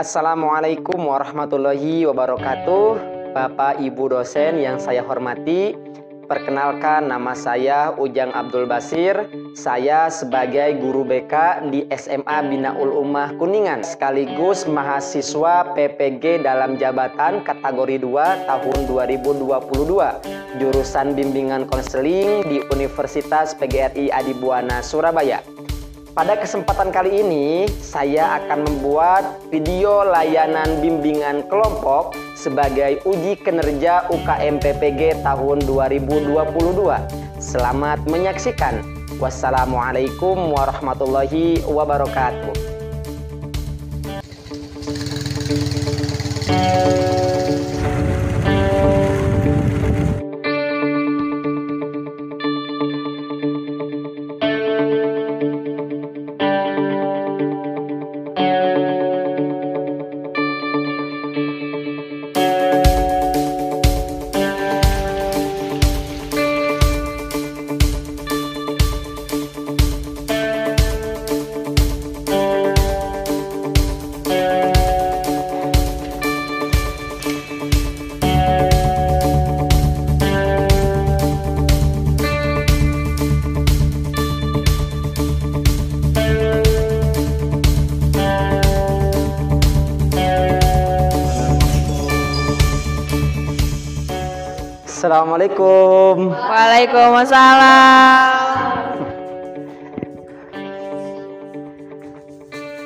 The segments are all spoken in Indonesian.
Assalamualaikum warahmatullahi wabarakatuh. Bapak Ibu dosen yang saya hormati, perkenalkan nama saya Ujang Abdul Basir. Saya sebagai guru BK di SMA Binaul Ummah Kuningan, sekaligus mahasiswa PPG dalam jabatan kategori 2 tahun 2022, jurusan bimbingan konseling di Universitas PGRI Adibuana Surabaya. Pada kesempatan kali ini, saya akan membuat video layanan bimbingan kelompok sebagai uji kinerja UKM PPG tahun 2022. Selamat menyaksikan. Wassalamualaikum warahmatullahi wabarakatuh. Assalamualaikum. Waalaikumsalam.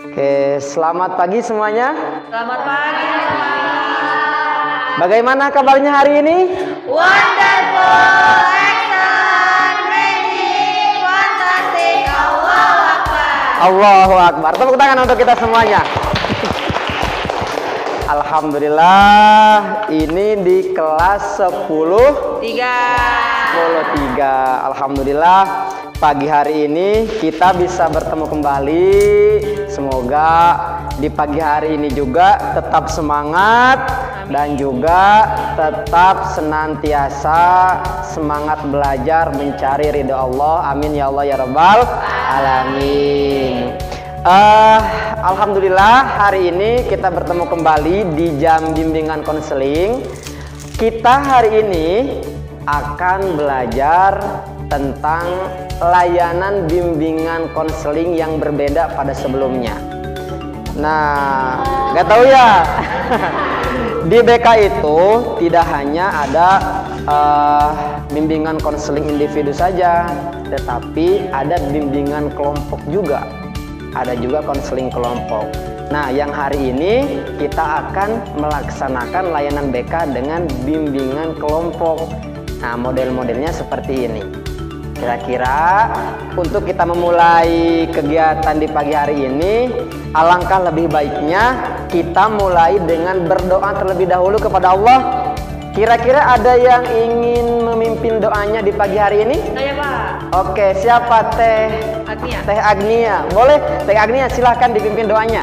Oke, selamat pagi semuanya. Selamat pagi. Bagaimana kabarnya hari ini? Wonderful, excellent, magic, fantastic. Allahu Akbar. Allahu Akbar. Tepuk tangan untuk kita semuanya. Alhamdulillah, ini di kelas 10 3. Alhamdulillah, pagi hari ini kita bisa bertemu kembali. Semoga di pagi hari ini juga tetap semangat dan juga tetap senantiasa semangat belajar mencari ridha Allah. Amin ya Allah ya Rabbal alamin. Alhamdulillah, hari ini kita bertemu kembali di jam bimbingan konseling. Kita hari ini akan belajar tentang layanan bimbingan konseling yang berbeda pada sebelumnya. Nah, nggak tahu ya. Di BK itu tidak hanya ada bimbingan konseling individu saja, tetapi ada bimbingan kelompok juga. Ada juga konseling kelompok. Nah, yang hari ini kita akan melaksanakan layanan BK dengan bimbingan kelompok. Nah, model-modelnya seperti ini. Kira-kira untuk kita memulai kegiatan di pagi hari ini, alangkah lebih baiknya kita mulai dengan berdoa terlebih dahulu kepada Allah. Kira-kira ada yang ingin memimpin doanya di pagi hari ini? Saya, Pak. Oke, siapa? Agnia. Teh Agnia. Boleh, Teh Agnia, silahkan dipimpin doanya.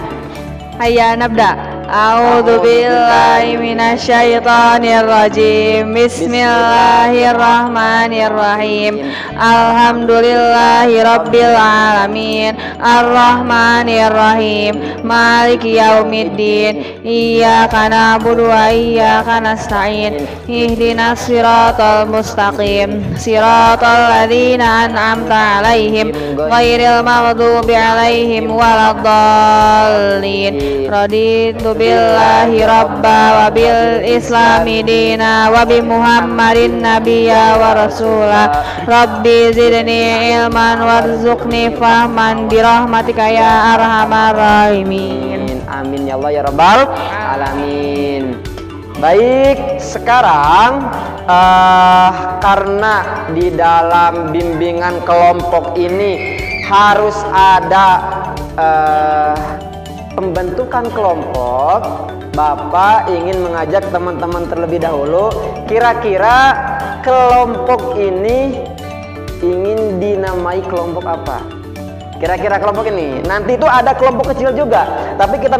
Hayya nabda. A'udzu billahi minasyaitonir rajim. Bismillahirrahmanirrahim. Alhamdulillahi rabbil alamin. Arrahmanir rahim. Maliki yaumiddin. Iyyaka na'budu wa iyyaka nasta'in. Ihdinas siratal mustaqim. Siratal ladzina an'amta 'alaihim ghairil maghdubi 'alaihim waladdallin. Raditu billahi rabba wa bil islami dina wa bi muhammadin nabiyya wa rasula. Rabbi zidni ilman warzuqni fahman bi rahmatika ya arhamar rahimin. Amin ya Allah ya Rabbal alamin. Baik, sekarang karena di dalam bimbingan kelompok ini harus ada pembentukan kelompok, Bapak ingin mengajak teman-teman terlebih dahulu. Kira-kira kelompok ini ingin dinamai kelompok apa? Kira-kira kelompok ini. Nanti itu ada kelompok kecil juga, tapi kita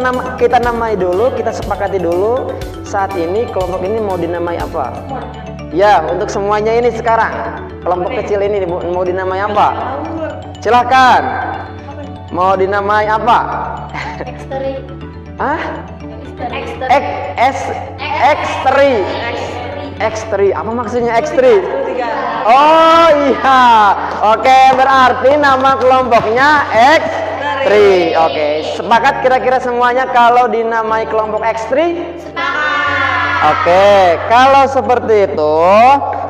namai dulu, kita sepakati dulu. Saat ini kelompok ini mau dinamai apa? Ya, untuk semuanya ini sekarang kelompok kecil ini mau dinamai apa? Silahkan. Mau dinamai apa? Eksteri. Hah? X3. Apa maksudnya X3? Oh iya. Oke, berarti nama kelompoknya X3. Oke, sepakat kira-kira semuanya kalau dinamai kelompok X3? Oke, kalau seperti itu,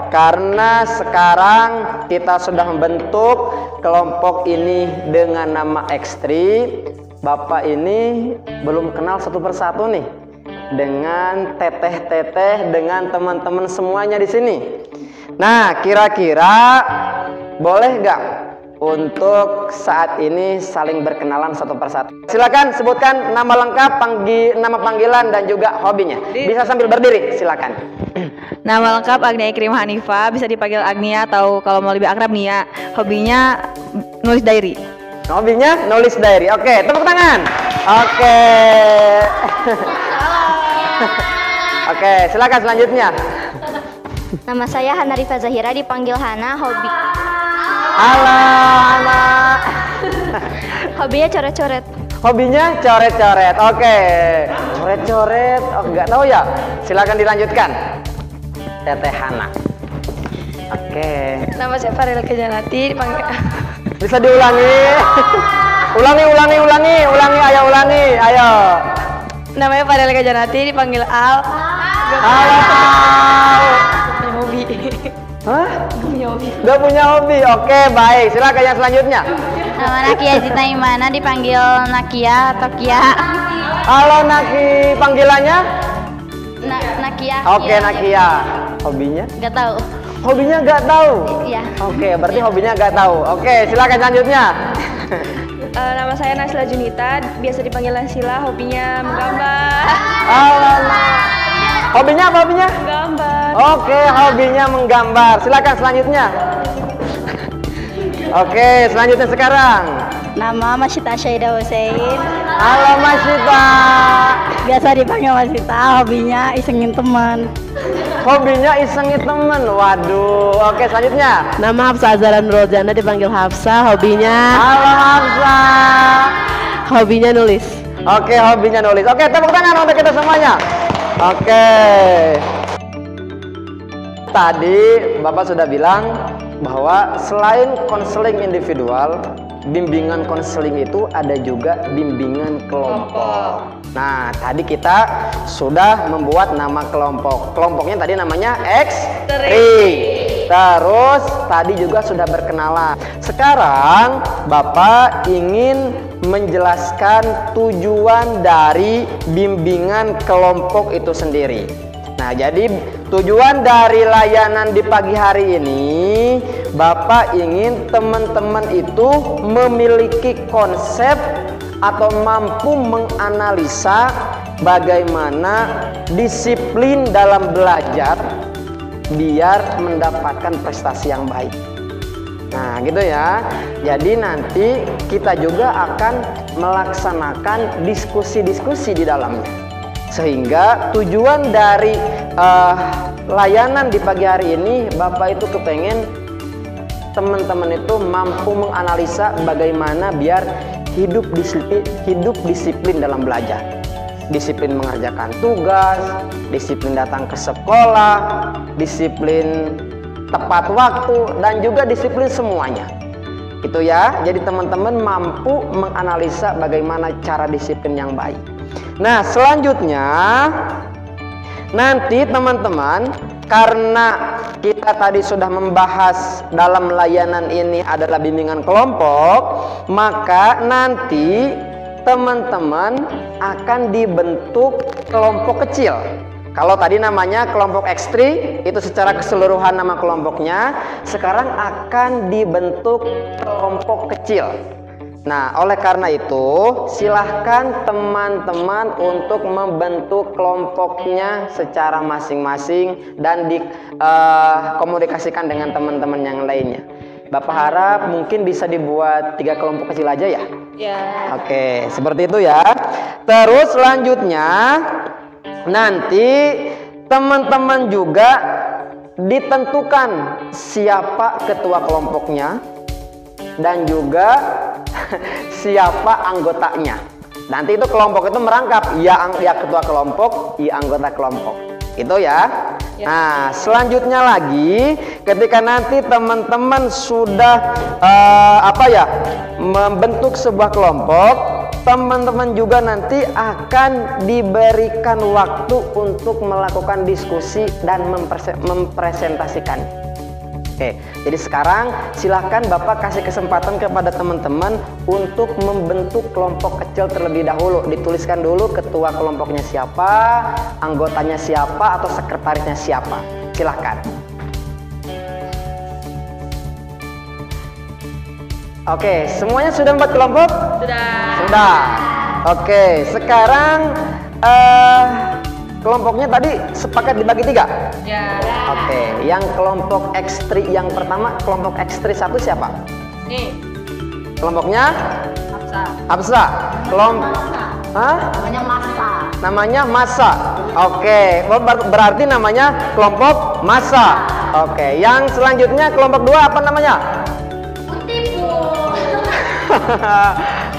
karena sekarang kita sudah membentuk kelompok ini dengan nama X3, Bapak ini belum kenal satu persatu nih dengan teteh-teteh, dengan teman-teman semuanya di sini. Nah, kira-kira boleh nggak untuk saat ini saling berkenalan satu persatu? Silakan sebutkan nama lengkap, nama panggilan dan juga hobinya. Bisa sambil berdiri, silakan. Nama lengkap Agnia Ikrimah Hanifah, bisa dipanggil Agnia atau kalau mau lebih akrab Nia. Hobinya nulis diary. Hobinya nulis diary. Oke, tepuk tangan. Oke. Oke, silakan selanjutnya. Nama saya Hana Rifa Zahira, dipanggil Hana. Halo, Hana. Hobinya coret-coret. Hobinya coret-coret. Oke. Coret-coret. Oh, nggak tahu ya. Silakan dilanjutkan. Teteh Hana. Oke. Nama saya Farel Kejanati, dipanggil. Bisa diulangi. Ulangi, ayo ulangi, ayo. Namanya Farel Kejanati, dipanggil Al. Halo. Punya hobi. Hah? Punya hobi. Gak punya hobi. Oke, baik. Silakan yang selanjutnya. Nama Nakia Zita Imana, dipanggil Nakia atau Kia. Halo Naki, panggilannya? Nakia. Oke, Nakia. Hobinya? Gak tahu. Hobinya gak tahu. Iya. Oke, berarti hobinya gak tahu. Oke, silakan selanjutnya. Nama saya Nasila Junita, biasa dipanggil Nasila. Hobinya menggambar. Halo. Hobinya apa hobinya? Menggambar. Oke, hobinya menggambar. Silakan selanjutnya. Oke, selanjutnya sekarang. Nama Masita Syaida Hussein. Halo Masita. Biasa dipanggil Masita. Hobinya isengin teman. Hobinya isengin teman. Waduh. Oke, selanjutnya. Nama Hafsa Azaran Rojana, dipanggil Hafsa. Hobinya Hafsa. Hobinya nulis. Oke, hobinya nulis. Oke, tepuk tangan untuk kita semuanya. Oke. Tadi Bapak sudah bilang bahwa selain konseling individual, bimbingan konseling itu ada juga bimbingan kelompok. Nah, tadi kita sudah membuat nama kelompok. Kelompoknya tadi namanya X3. Terus tadi juga sudah berkenalan. Sekarang Bapak ingin menjelaskan tujuan dari bimbingan kelompok itu sendiri. Nah, jadi tujuan dari layanan di pagi hari ini, Bapak ingin teman-teman itu memiliki konsep atau mampu menganalisa bagaimana disiplin dalam belajar biar mendapatkan prestasi yang baik. Nah, gitu ya. Jadi nanti kita juga akan melaksanakan diskusi-diskusi di dalamnya. Sehingga tujuan dari layanan di pagi hari ini, Bapak itu kepengen teman-teman itu mampu menganalisa bagaimana biar hidup disiplin dalam belajar. Disiplin mengerjakan tugas, disiplin datang ke sekolah, disiplin tepat waktu, dan juga disiplin semuanya. Itu ya. Jadi teman-teman mampu menganalisa bagaimana cara disiplin yang baik. Nah, selanjutnya nanti teman-teman, karena kita tadi sudah membahas dalam layanan ini adalah bimbingan kelompok, maka nanti teman-teman akan dibentuk kelompok kecil. Kalau tadi namanya kelompok X3, itu secara keseluruhan nama kelompoknya, sekarang akan dibentuk kelompok kecil. Nah, oleh karena itu, silahkan teman-teman untuk membentuk kelompoknya secara masing-masing dan dikomunikasikan dengan teman-teman yang lainnya. Bapak harap mungkin bisa dibuat 3 kelompok kecil aja ya? Ya. Oke, seperti itu ya. Terus selanjutnya, nanti teman-teman juga ditentukan siapa ketua kelompoknya dan juga siapa anggotanya. Nanti itu kelompok itu merangkap, ya ketua kelompok, ya anggota kelompok. Itu ya. Nah, selanjutnya lagi ketika nanti teman-teman sudah membentuk sebuah kelompok, teman-teman juga nanti akan diberikan waktu untuk melakukan diskusi dan mempresentasikan. Oke, jadi sekarang silahkan Bapak kasih kesempatan kepada teman-teman untuk membentuk kelompok kecil terlebih dahulu. Dituliskan dulu ketua kelompoknya siapa, anggotanya siapa, atau sekretarisnya siapa. Silahkan. Oke, semuanya sudah membuat kelompok? Sudah. Oke, sekarang kelompoknya tadi sepakat dibagi 3? Ya. Oke, yang kelompok ekstri yang pertama, kelompok ekstri 1 siapa? Nih. Kelompoknya? Hafsa. Kelompok namanya masa. Oke, berarti namanya kelompok masa. Oke, yang selanjutnya kelompok 2 apa namanya?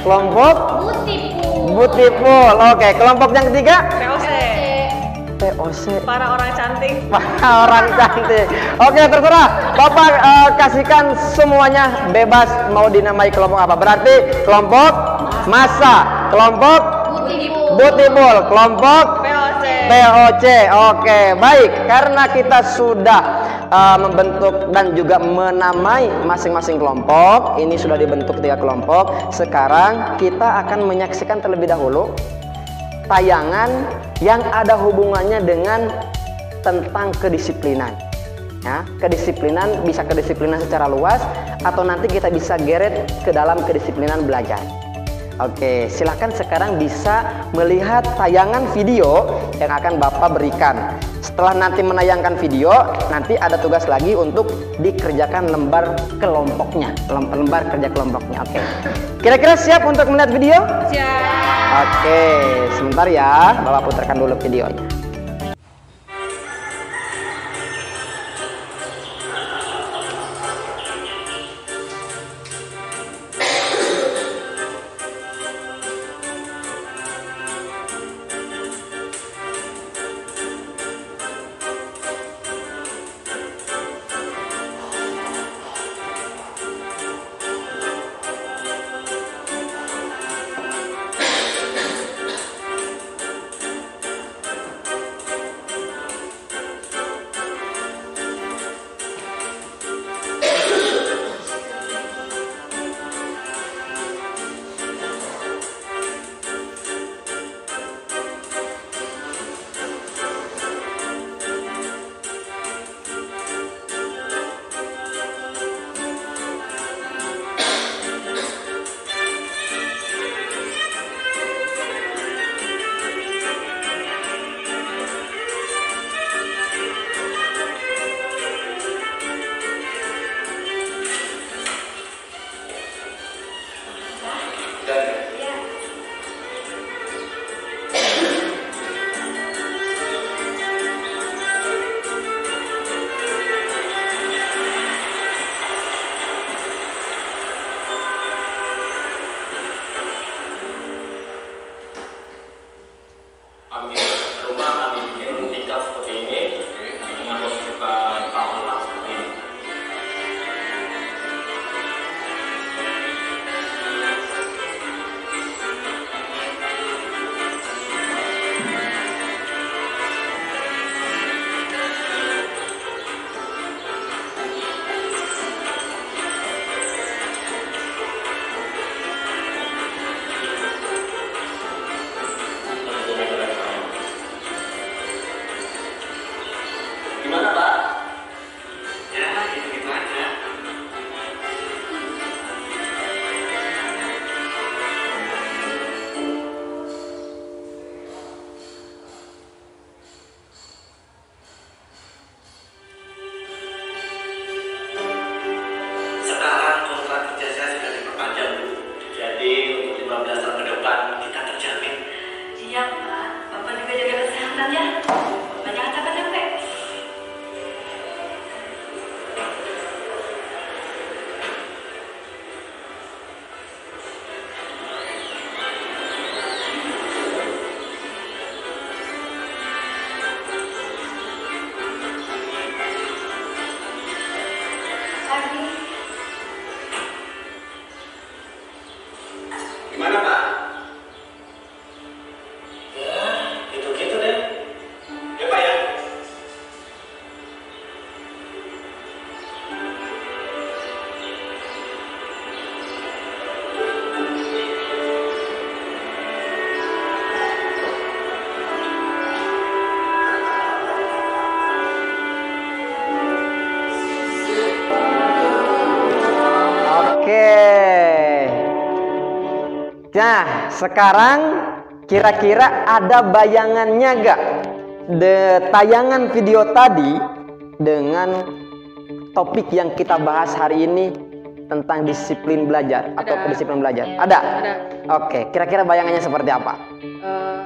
Kelompok Butipul. Oke, kelompok yang ketiga? POC. Para orang cantik. Para orang cantik. Oke, terserah. Bapak kasihkan semuanya bebas mau dinamai kelompok apa. Berarti kelompok masa, kelompok Butipul, kelompok POC. Oke, baik. Karena kita sudah membentuk dan juga menamai masing-masing kelompok, ini sudah dibentuk 3 kelompok. Sekarang kita akan menyaksikan terlebih dahulu tayangan yang ada hubungannya dengan tentang kedisiplinan. Ya, kedisiplinan bisa kedisiplinan secara luas atau nanti kita bisa geret ke dalam kedisiplinan belajar. Oke, silahkan sekarang bisa melihat tayangan video yang akan Bapak berikan. Setelah nanti menayangkan video, nanti ada tugas lagi untuk dikerjakan lembar kelompoknya, lembar kerja kelompoknya. Oke, kira-kira siap untuk melihat video? Siap. Oke, sebentar ya, Bapak putarkan dulu videonya. Gimana Pak? Ya, gitu-gitu deh. Ya Pak ya. Oke. Nah, sekarang kira-kira ada bayangannya gak tayangan video tadi dengan topik yang kita bahas hari ini tentang disiplin belajar atau kedisiplinan belajar? Ada? Ada. Oke, kira-kira bayangannya seperti apa?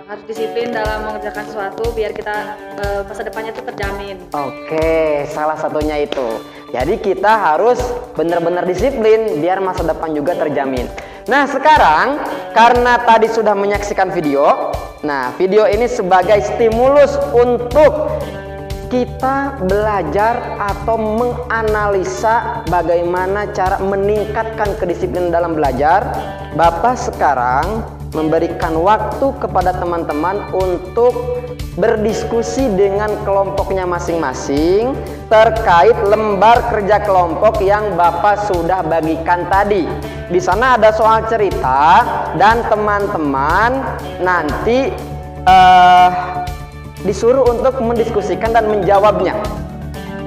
Harus disiplin dalam mengerjakan sesuatu biar kita masa depannya tuh terjamin. Oke, salah satunya itu. Jadi kita harus benar-benar disiplin biar masa depan juga terjamin. Nah, sekarang karena tadi sudah menyaksikan video, nah video ini sebagai stimulus untuk kita belajar atau menganalisa bagaimana cara meningkatkan kedisiplinan dalam belajar. Bapak sekarang memberikan waktu kepada teman-teman untuk berdiskusi dengan kelompoknya masing-masing terkait lembar kerja kelompok yang Bapak sudah bagikan tadi. Di sana ada soal cerita dan teman-teman nanti disuruh untuk mendiskusikan dan menjawabnya.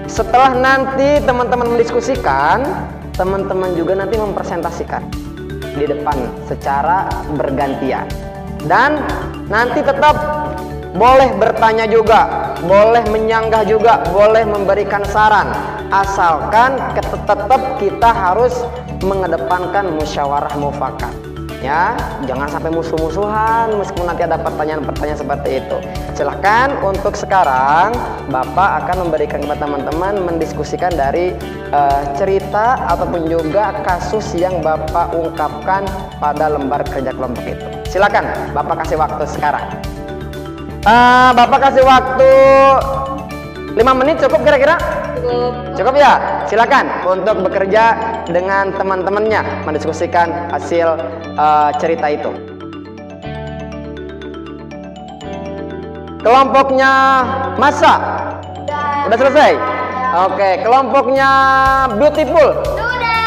Setelah nanti teman-teman mendiskusikan, teman-teman juga nanti mempresentasikan di depan secara bergantian. Dan nanti tetap boleh bertanya juga, boleh menyanggah juga, boleh memberikan saran, asalkan tetap kita harus mengedepankan musyawarah mufakat. Ya, jangan sampai musuh-musuhan meskipun nanti ada pertanyaan-pertanyaan seperti itu. Silahkan untuk sekarang Bapak akan memberikan kepada teman-teman mendiskusikan dari cerita ataupun juga kasus yang Bapak ungkapkan pada lembar kerja kelompok itu. Silakan, Bapak kasih waktu sekarang. Bapak kasih waktu 5 menit cukup kira-kira? Cukup ya? Silakan untuk bekerja dengan teman-temannya mendiskusikan hasil cerita itu. Kelompoknya Masa udah selesai? Oke, kelompoknya Beautiful Sudah.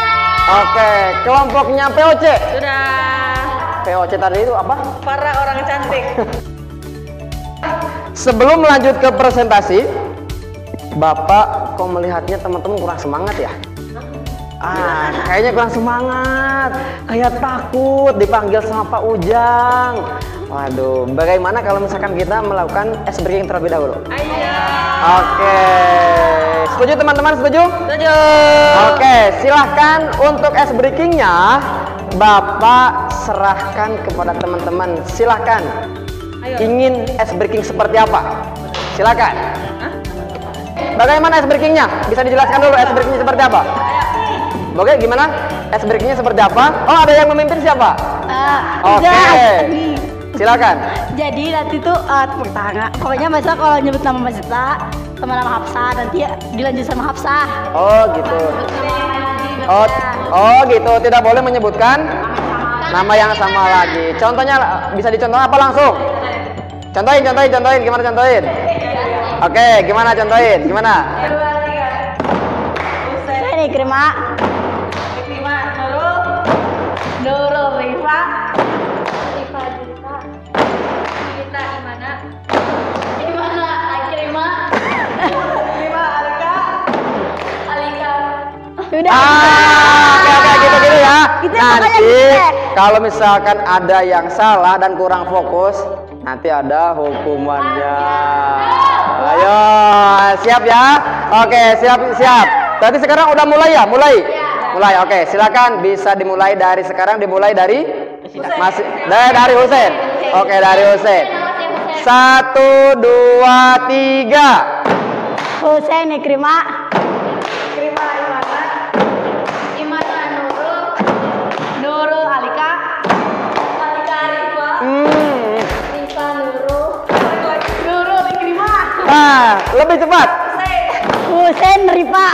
oke, kelompoknya POC. Sudah. POC tadi itu apa? Para orang cantik. Sebelum lanjut ke presentasi, Bapak kok melihatnya teman-teman kurang semangat ya? Kayaknya kurang semangat, kayak takut dipanggil sama Pak Ujang. Waduh, bagaimana kalau misalkan kita melakukan ice breaking terlebih dahulu? Ayo. Oke, setuju teman-teman? Setuju? Setuju. Oke, silahkan untuk ice breakingnya Bapak serahkan kepada teman-teman. Silahkan. Ayo. Ingin ice breaking seperti apa? Silakan. Bagaimana ice breakingnya? Bisa dijelaskan dulu ice breakingnya seperti apa? Oke, gimana? Ice breakingnya seperti apa? Oh, ada yang memimpin siapa? Oke. Silakan. Jadi nanti tuh pertama, pokoknya Masa kalau nyebut nama Masita sama nama Hafsah, nanti dilanjut sama Hafsah. Oh, gitu. Oh, gitu. Tidak boleh menyebutkan nama yang sama lagi. Contohnya bisa dicontoh apa langsung? Contohin. Gimana contohin? Oke, gimana contohin? Gimana? Saya nih Krima. Nurul, Rifa. Kita gimana? Gimana? Krima. Alika. Udah. Oke, gitu ya. Gitu, Nanti pokoknya kalau misalkan ada yang salah dan kurang fokus, nanti ada hukumannya. Ayo, siap ya? Oke, siap. Tadi sekarang udah mulai ya? Mulai. Oke, silakan bisa dimulai dari sekarang. Dimulai dari dari Husein. Oke, dari Husein. 1, 2, 3. Husein nih Krima. Nurul, Alika. Alika Rifa. Rifa Nurul Krima. Lebih cepat. Husein Rifa.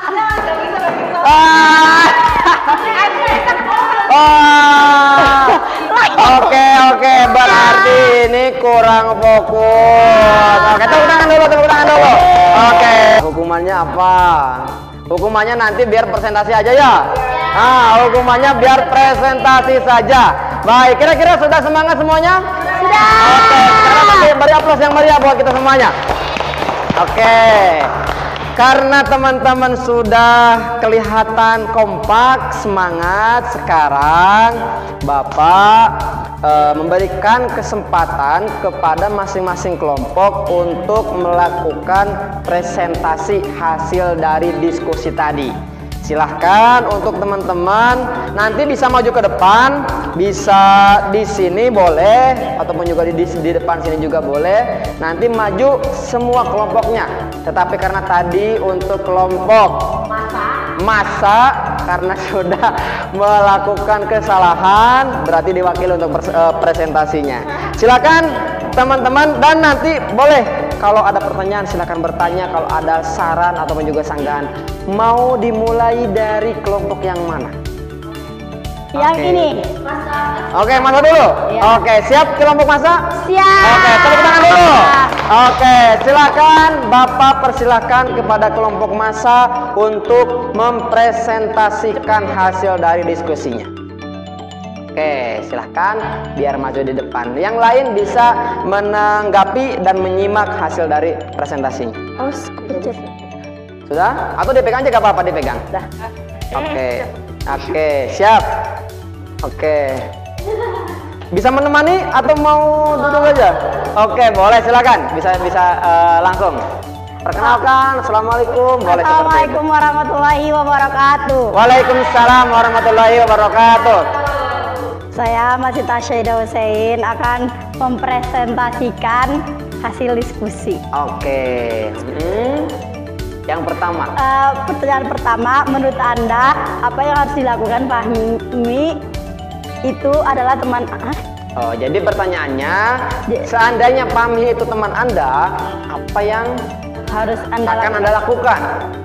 Oke, Berarti ini kurang fokus. Oke, tepuk tangan dulu. Oke, hukumannya apa? Hukumannya nanti biar presentasi aja ya. Nah, hukumannya biar presentasi saja. Baik, kira-kira sudah semangat semuanya? Sudah. Oke, sekarang beri aplaus yang meriah buat kita semuanya. Oke. Karena teman-teman sudah kelihatan kompak, semangat, sekarang Bapak memberikan kesempatan kepada masing-masing kelompok untuk melakukan presentasi hasil dari diskusi tadi. Silahkan untuk teman-teman nanti bisa maju ke depan, bisa di sini boleh, ataupun juga di depan sini juga boleh. Nanti maju semua kelompoknya. Tetapi karena tadi untuk kelompok masa karena sudah melakukan kesalahan, berarti diwakili untuk presentasinya. Silakan teman-teman, dan nanti boleh kalau ada pertanyaan silakan bertanya, kalau ada saran ataupun juga sanggahan. Mau dimulai dari kelompok yang mana? Yang ini. Oke, masa dulu. Ya. Oke, siap kelompok masa? Siap. Oke, tepuk tangan dulu. Oke, silakan Bapak persilahkan kepada kelompok masa untuk mempresentasikan hasil dari diskusinya. Oke, silahkan biar maju di depan. Yang lain bisa menanggapi dan menyimak hasil dari presentasinya. Sudah? Atau dipegang aja, gak apa-apa dipegang. Sudah. Oke, siap. Oke. Bisa menemani atau mau duduk aja? Oke, boleh, silakan. Bisa langsung. Perkenalkan, assalamualaikum. Boleh seperti itu. Assalamualaikum warahmatullahi wabarakatuh. Waalaikumsalam warahmatullahi wabarakatuh. Saya Masih Tasyaida Hussein akan mempresentasikan hasil diskusi. Oke. Yang pertama. Pertanyaan pertama, menurut Anda apa yang harus dilakukan Fahmi itu adalah teman Oh, jadi pertanyaannya, seandainya Fahmi itu teman Anda, apa yang harus Anda akan lakukan? Anda lakukan?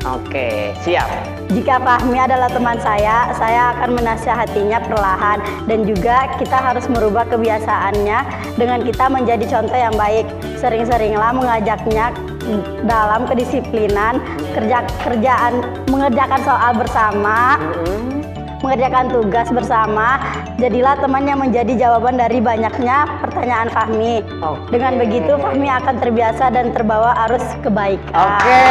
Oke, siap. Jika Fahmi adalah teman saya akan menasihatinya perlahan, dan juga kita harus merubah kebiasaannya dengan kita menjadi contoh yang baik. Sering-seringlah mengajaknya dalam kedisiplinan, mengerjakan soal bersama, mengerjakan tugas bersama. Jadilah teman yang menjadi jawaban dari banyaknya pertanyaan Fahmi. Dengan begitu Fahmi akan terbiasa dan terbawa arus kebaikan. Oke.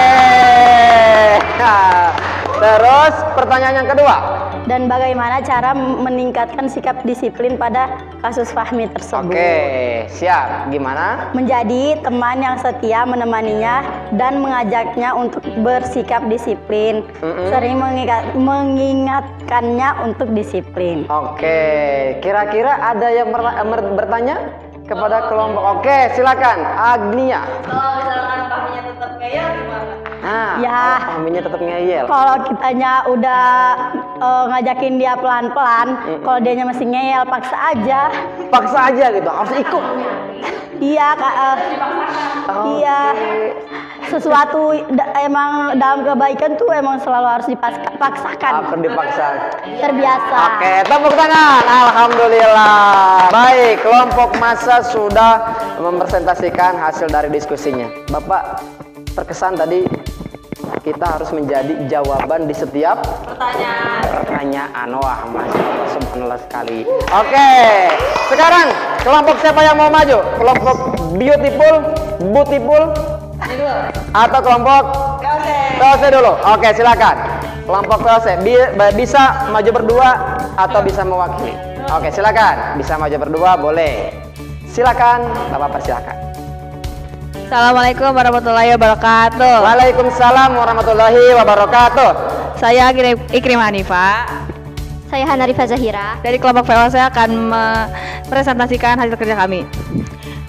Terus pertanyaan yang kedua. Dan bagaimana cara meningkatkan sikap disiplin pada kasus Fahmi tersebut? Oke, siap. Gimana? Menjadi teman yang setia menemaninya dan mengajaknya untuk bersikap disiplin. Sering mengingatkannya untuk disiplin. Oke, kira-kira ada yang bertanya kepada kelompok? Oke, silakan. Agnia. Kalau misalkan Fahminya tetap ngeyel gimana? Ya, Fahminya tetap ngeyel. kalau kitanya udah ngajakin dia pelan-pelan, kalau dianya masih ngeyel, paksa aja. Paksa aja gitu, harus ikut. Iya, Kak. Iya. Sesuatu emang dalam kebaikan tuh emang selalu harus dipaksakan. Akan dipaksa. Terbiasa. Oke, tepuk tangan. Alhamdulillah. Baik, kelompok massa sudah mempresentasikan hasil dari diskusinya. Bapak terkesan tadi kita harus menjadi jawaban di setiap pertanyaan. Wah, Masya Allah, subhanallah sekali. Oke, sekarang kelompok siapa yang mau maju? Kelompok beautiful atau kelompok POC dulu? Oke, silakan. Kelompok POC bisa maju berdua atau bisa mewakili. Oke, silakan. Bisa maju berdua, boleh. Silakan, Bapak persilakan. Assalamualaikum warahmatullahi wabarakatuh. Waalaikumsalam warahmatullahi wabarakatuh. Saya Ikrimah Hanifah. Saya Hanarifa Zahira. Dari kelompok VO saya akan mempresentasikan hasil kerja kami.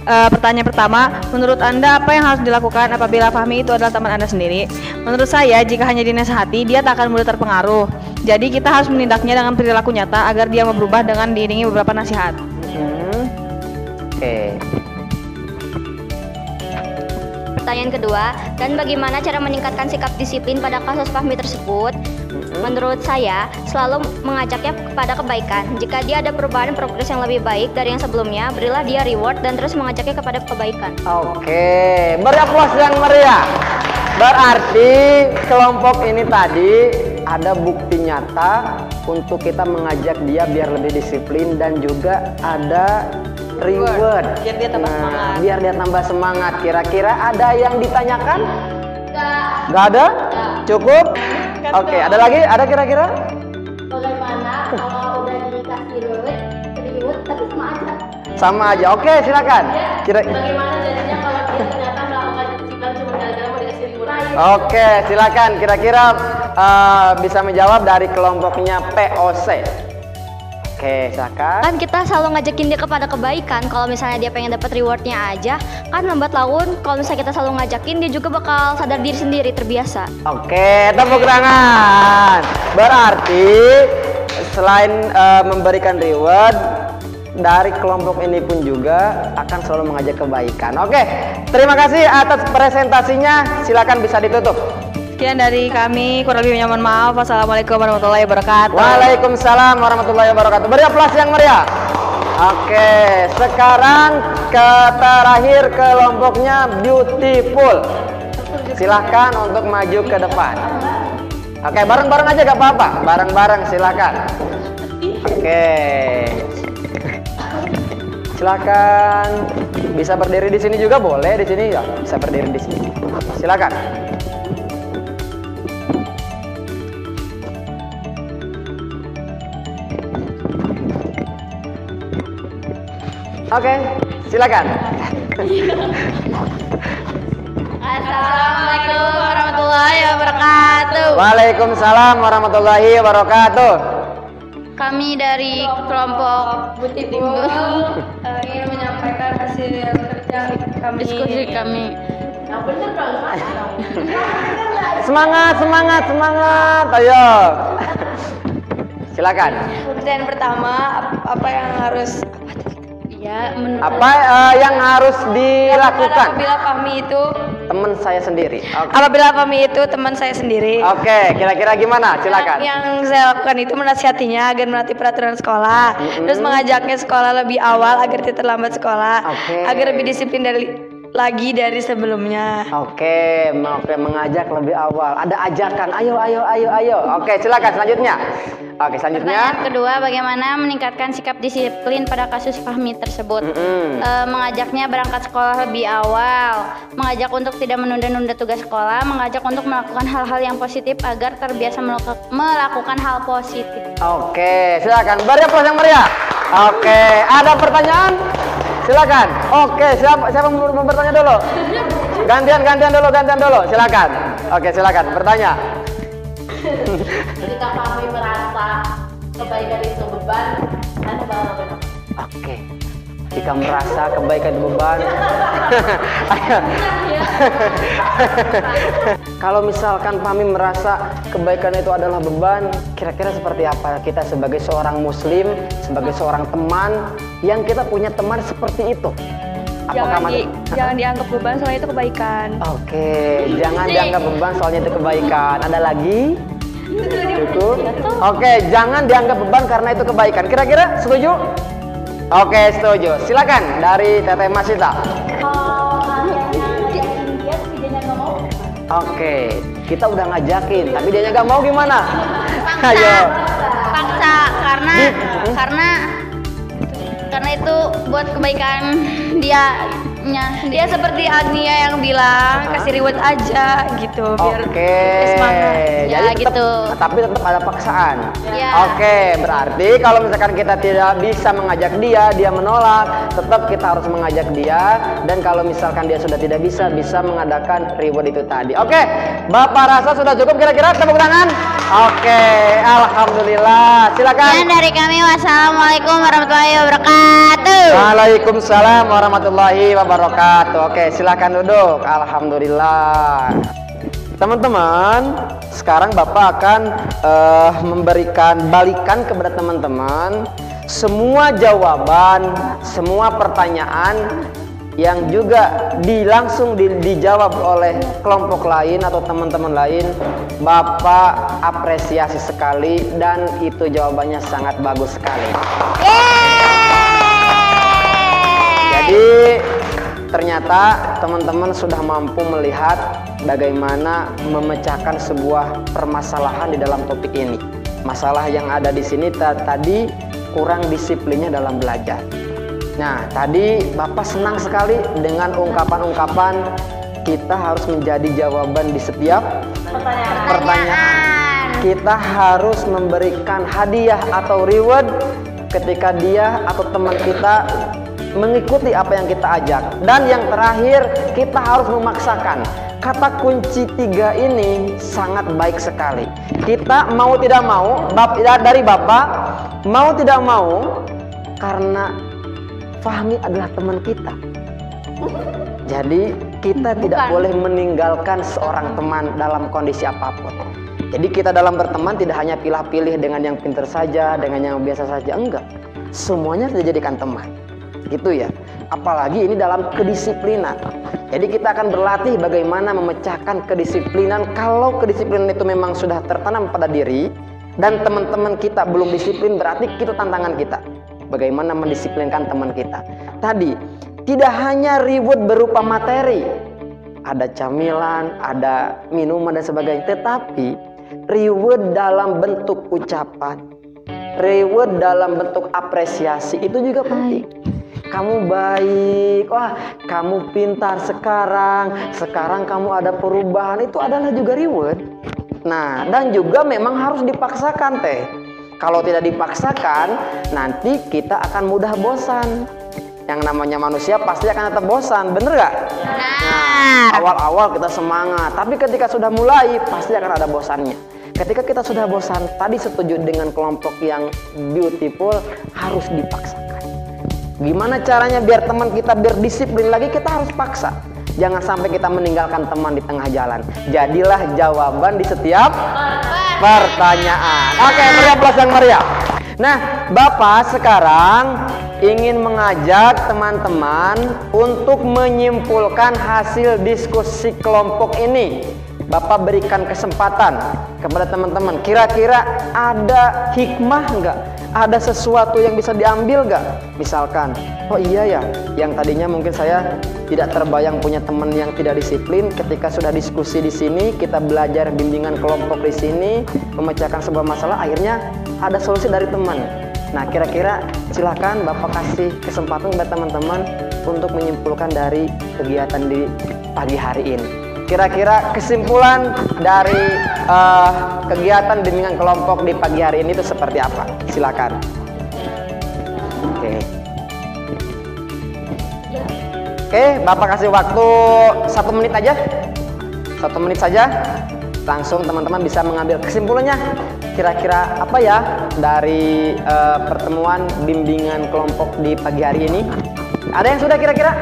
Pertanyaan pertama, menurut Anda apa yang harus dilakukan apabila Fahmi itu adalah teman Anda sendiri? Menurut saya, jika hanya dinasihati, dia tak akan mudah terpengaruh. Jadi kita harus menindaknya dengan perilaku nyata agar dia mau berubah dengan diiringi beberapa nasihat. Oke. Pertanyaan kedua, dan bagaimana cara meningkatkan sikap disiplin pada kasus Fahmi tersebut? Menurut saya, selalu mengajaknya kepada kebaikan. Jika dia ada perubahan progres yang lebih baik dari yang sebelumnya, berilah dia reward dan terus mengajaknya kepada kebaikan. Oke, beri aplaus yang meriah. Berarti kelompok ini tadi ada bukti nyata untuk kita mengajak dia biar lebih disiplin dan juga ada reward. Biar dia tambah semangat. Biar dia tambah semangat. Kira-kira ada yang ditanyakan? Gak ada? Cukup? Oke, ada lagi? Ada kira-kira? Bagaimana kalau udah dikasih reward tapi sama aja? Sama aja. Oke, silakan. Bagaimana jadinya kalau dia ternyata melakukan disiplin cuma gara-gara mau dikasih reward? Oke, silakan. Kira-kira bisa menjawab dari kelompoknya POC. Oke, silakan. Kan kita selalu ngajakin dia kepada kebaikan. Kalau misalnya dia pengen dapat rewardnya aja, kan lambat laun kalau misalnya kita selalu ngajakin, dia juga bakal sadar diri sendiri, terbiasa. Oke, tepuk tangan. Berarti selain memberikan reward, dari kelompok ini pun juga akan selalu mengajak kebaikan. Oke, terima kasih atas presentasinya. Silakan bisa ditutup. Sekian dari kami, kurang lebihnya mohon maaf. Wassalamualaikum warahmatullahi wabarakatuh. Waalaikumsalam warahmatullahi wabarakatuh. Beri aplaus yang meriah. Oke, sekarang ke terakhir kelompoknya Beautiful. Silahkan untuk maju ke depan. Oke, bareng-bareng aja gak apa-apa. Bareng-bareng silahkan. Oke. Silakan. Bisa berdiri di sini juga boleh, di sini ya. Bisa berdiri di sini. Silakan. Oke, silakan. Assalamualaikum warahmatullahi wabarakatuh. Waalaikumsalam warahmatullahi wabarakatuh. Kami dari kelompok Beautiful ingin menyampaikan hasil kerja kami. Diskusi kami. Semangat, semangat, semangat. Ayo. Silakan. Dan pertama, apa yang harus Apa yang harus dilakukan? apabila kami itu Teman saya sendiri. Oke. apabila kami itu teman saya sendiri. Oke, kira-kira gimana? Silakan. Yang saya lakukan itu menasihatinya agar menaati peraturan sekolah, terus mengajaknya sekolah lebih awal agar tidak terlambat sekolah, Oke. agar lebih disiplin lagi dari sebelumnya. Oke, mengajak lebih awal. Ada ajakan. Ayo, ayo, ayo, ayo. Oke, silakan selanjutnya. Oke, selanjutnya. Pertanyaan kedua, bagaimana meningkatkan sikap disiplin pada kasus Fahmi tersebut? Mengajaknya berangkat sekolah lebih awal, mengajak untuk tidak menunda-nunda tugas sekolah, mengajak untuk melakukan hal-hal yang positif agar terbiasa melakukan hal positif. Oke, silakan. Beri aplaus yang meriah. Oke, ada pertanyaan? Silakan. Oke, siapa mau bertanya dulu? Gantian dulu. Silakan. Oke, silakan bertanya. Jika kami merasa kebaikan itu beban, Anda bakal benar. Oke. Jika merasa kebaikan itu beban. Kalau misalkan Fahmi merasa kebaikan itu adalah beban, kira-kira seperti apa kita sebagai seorang muslim, sebagai seorang teman yang kita punya teman seperti itu? Jangan dianggap beban, soalnya itu kebaikan. Oke, jangan dianggap beban soalnya itu kebaikan. Ada lagi? Cukup. Oke, jangan dianggap beban karena itu kebaikan. Kira-kira setuju? Oke, setuju. Silakan dari Teteh Masita. Oke, kita udah ngajakin, tapi dia nggak mau gimana? Ayo. Paksa karena itu buat kebaikan dia. Dia seperti Agnia yang bilang kasih reward aja gitu biar Oke. semangat. Ya, Jadi gitu. Tapi tetap ada paksaan. Ya. Oke, berarti kalau misalkan kita tidak bisa mengajak dia menolak, tetap kita harus mengajak dia. Dan kalau misalkan dia sudah tidak bisa mengadakan reward itu tadi. Oke, Bapak rasa sudah cukup kira-kira tepuk tangan? Oke, alhamdulillah. Silakan. Dan dari kami, wassalamualaikum warahmatullahi wabarakatuh. Waalaikumsalam warahmatullahi wabarakatuh. Oke, silakan duduk. Alhamdulillah. Teman-teman, sekarang Bapak akan balikan kepada teman-teman semua jawaban, semua pertanyaan yang juga langsung dijawab oleh kelompok lain atau teman-teman lain, Bapak apresiasi sekali dan itu jawabannya sangat bagus sekali. Jadi ternyata teman-teman sudah mampu melihat bagaimana memecahkan sebuah permasalahan di dalam topik ini. Masalah yang ada di sini tadi kurang disiplinnya dalam belajar. Nah, tadi Bapak senang sekali dengan ungkapan-ungkapan kita harus menjadi jawaban di setiap pertanyaan. Kita harus memberikan hadiah atau reward ketika dia atau teman kita mengikuti apa yang kita ajak. Dan yang terakhir, kita harus memaksakan. Kata kunci 3 ini sangat baik sekali. Kita mau tidak mau, dari Bapak, mau tidak mau, karena Fahmi adalah teman kita. Jadi kita tidak boleh meninggalkan seorang teman dalam kondisi apapun. Jadi kita dalam berteman tidak hanya pilih-pilih dengan yang pintar saja, dengan yang biasa saja, enggak. Semuanya harus dijadikan teman. Gitu ya. Apalagi ini dalam kedisiplinan. Jadi kita akan berlatih bagaimana memecahkan kedisiplinan. Kalau kedisiplinan itu memang sudah tertanam pada diri dan teman-teman kita belum disiplin, berarti itu tantangan kita. Bagaimana mendisiplinkan teman kita. Tadi tidak hanya reward berupa materi, ada camilan, ada minuman dan sebagainya, tetapi reward dalam bentuk ucapan, reward dalam bentuk apresiasi itu juga penting. Kamu baik, wah kamu pintar sekarang kamu ada perubahan, itu adalah juga reward. Nah, dan juga memang harus dipaksakan teh. Kalau tidak dipaksakan, nanti kita akan mudah bosan. Yang namanya manusia pasti akan tetap bosan, bener gak? Nah, awal-awal kita semangat, tapi ketika sudah mulai, pasti akan ada bosannya. Ketika kita sudah bosan, tadi setuju dengan kelompok yang beautiful, harus dipaksakan. Gimana caranya biar teman kita berdisiplin lagi, kita harus paksa. Jangan sampai kita meninggalkan teman di tengah jalan. Jadilah jawaban di setiap pertanyaan. Oke, meriah plus yang meriah. Nah, Bapak sekarang ingin mengajak teman-teman untuk menyimpulkan hasil diskusi kelompok ini. Bapak berikan kesempatan kepada teman-teman. Kira-kira ada hikmah nggak? Ada sesuatu yang bisa diambil nggak? Misalkan, oh iya ya, yang tadinya mungkin saya tidak terbayang punya teman yang tidak disiplin. Ketika sudah diskusi di sini, kita belajar bimbingan kelompok di sini, memecahkan sebuah masalah, akhirnya ada solusi dari teman. Nah, kira-kira silakan Bapak kasih kesempatan buat teman-teman untuk menyimpulkan dari kegiatan di pagi hari ini. Kira-kira kesimpulan dari kegiatan bimbingan kelompok di pagi hari ini itu seperti apa? Silakan. Oke, Bapak kasih waktu 1 menit aja. 1 menit saja. Langsung teman-teman bisa mengambil kesimpulannya. Kira-kira apa ya dari pertemuan bimbingan kelompok di pagi hari ini? Ada yang sudah kira-kira?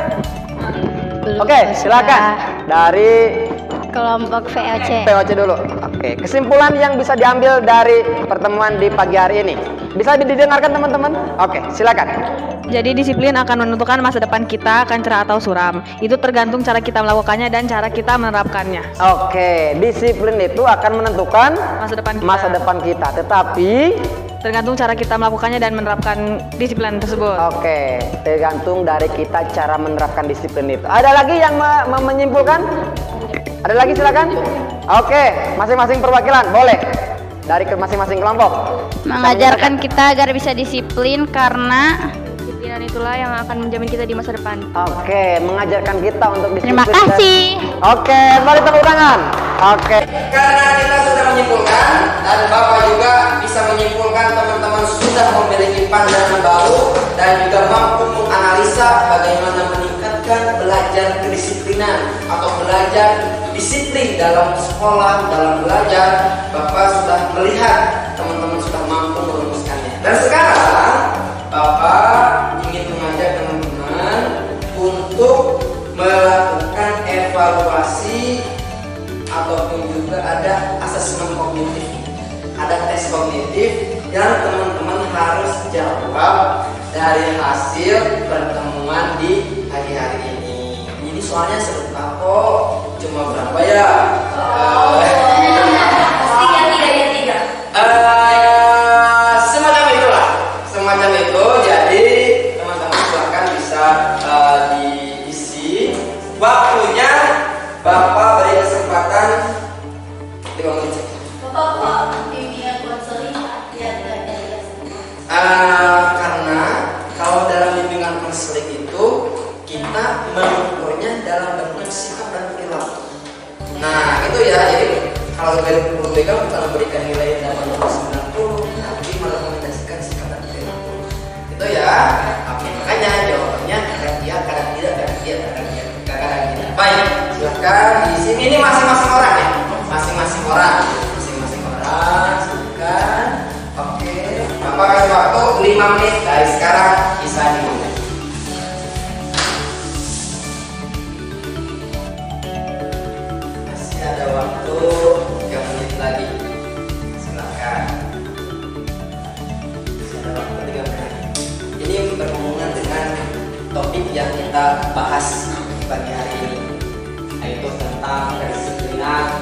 Oke, silakan dari Kelompok VOC. VOC dulu. Oke, kesimpulan yang bisa diambil dari pertemuan di pagi hari ini. Bisa didengarkan teman-teman? Oke, silakan. Jadi disiplin akan menentukan masa depan kita akan cerah atau suram. Itu tergantung cara kita melakukannya dan cara kita menerapkannya. Oke, disiplin itu akan menentukan masa depan kita. Tetapi tergantung cara kita melakukannya dan menerapkan disiplin tersebut. Oke, tergantung dari kita cara menerapkan disiplin itu. Ada lagi yang menyimpulkan? Ada lagi silakan. Oke, masing-masing perwakilan boleh dari masing-masing kelompok. Mengajarkan kita agar bisa disiplin karena Disiplin itulah yang akan menjamin kita di masa depan. Oke, mengajarkan kita untuk disiplin. Terima kasih. Oke, mari tepuk tangan. Oke. Karena kita sudah menyimpulkan dan Bapak juga bisa menyimpulkan teman-teman sudah memiliki pandangan baru dan juga mampu menganalisa bagaimana meningkatkan belajar kedisiplinan atau belajar disiplin dalam sekolah, dalam belajar. Bapak sudah melihat teman-teman sudah mampu merumuskannya. Dan sekarang Bapak ingin mengajak teman-teman untuk melakukan evaluasi ataupun juga ada asesmen kognitif, ada tes kognitif yang teman-teman harus jawab dari hasil pertemuan di pagi hari ini. soalnya sebentar kok. Cuma berapa ya? Semacam itulah, semacam itu. Jadi teman-teman silahkan bisa diisi waktunya. Bapak beri kesempatan 5 menit. Karena kalau dalam bimbingan konseling itu kita mengukurnya dalam bentuk sikap dan perilaku. Nah itu ya, jadi kalau dari guru BK bukan memberikan nilai 80-90, tapi merekomendasikan sikap dan perilaku. Itu ya. Oke, makanya jawabannya kadang iya, kadang tidak, kadang iya, kadang iya, kadang tidak. Baik, silakan di sini ini masing-masing orang ya, masing-masing orang, silakan. Oke, Bapak kasih waktu 5 menit dari sekarang, bisa dimulai. Masih ada waktu 3 menit lagi. Silakan. Masih ada waktu 3 menit. Ini berhubungan dengan topik yang kita bahas pagi hari ini, yaitu tentang kedisiplinan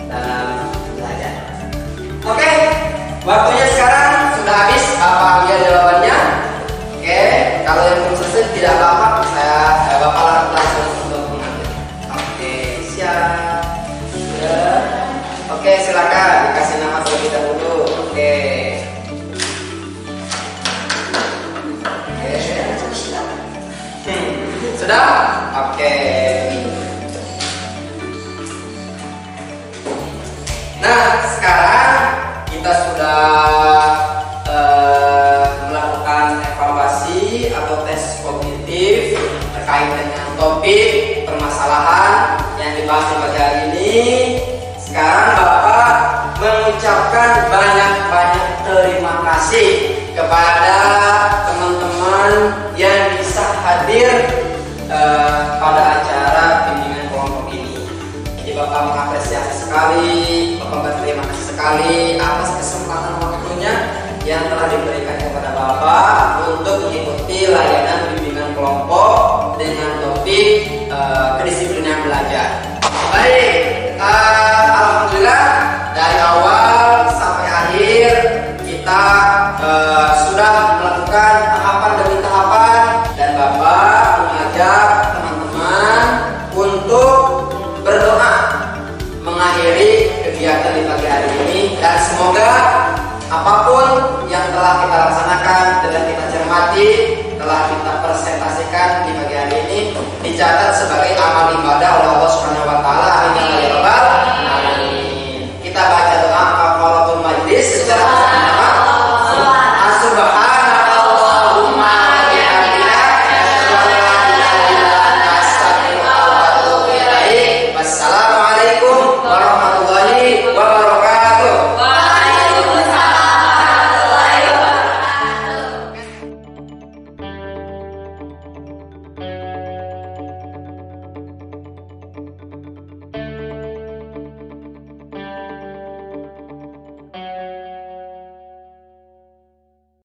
dalam belajar. Oke, waktunya sekarang sudah habis. Bapak ambil jawabannya. Oke, kalau yang belum selesai tidak apa-apa, Bapak langsung untuk mengambil. Oke, siap. Sudah. Oke, silakan dikasih nama terlebih dahulu. Oke. Sudah? Oke. Nah, sekarang kita sudah melakukan evaluasi atau tes kognitif terkait dengan topik permasalahan yang dibahas di pagi hari ini. Sekarang Bapak mengucapkan banyak-banyak terima kasih kepada teman-teman yang bisa hadir pada acara bimbingan kelompok ini. Jadi Bapak mengapresiasi sekali, Bapak berterima kasih sekali atas kesempatan waktunya yang telah diberikan kepada Bapak untuk mengikuti layanan bimbingan kelompok dengan topik kedisiplinan belajar. Baik, alhamdulillah dari awal sampai akhir kita sudah melakukan tahapan demi tahapan, dan Bapak mengajak teman-teman untuk berdoa mengakhiri kegiatan di pagi hari ini, dan semoga apapun yang telah kita laksanakan dan kita cermati, telah kita presentasikan di pagi hari ini, dicatat sebagai amal ibadah oleh Allah Subhanahu wa taala. Amin ya rabbal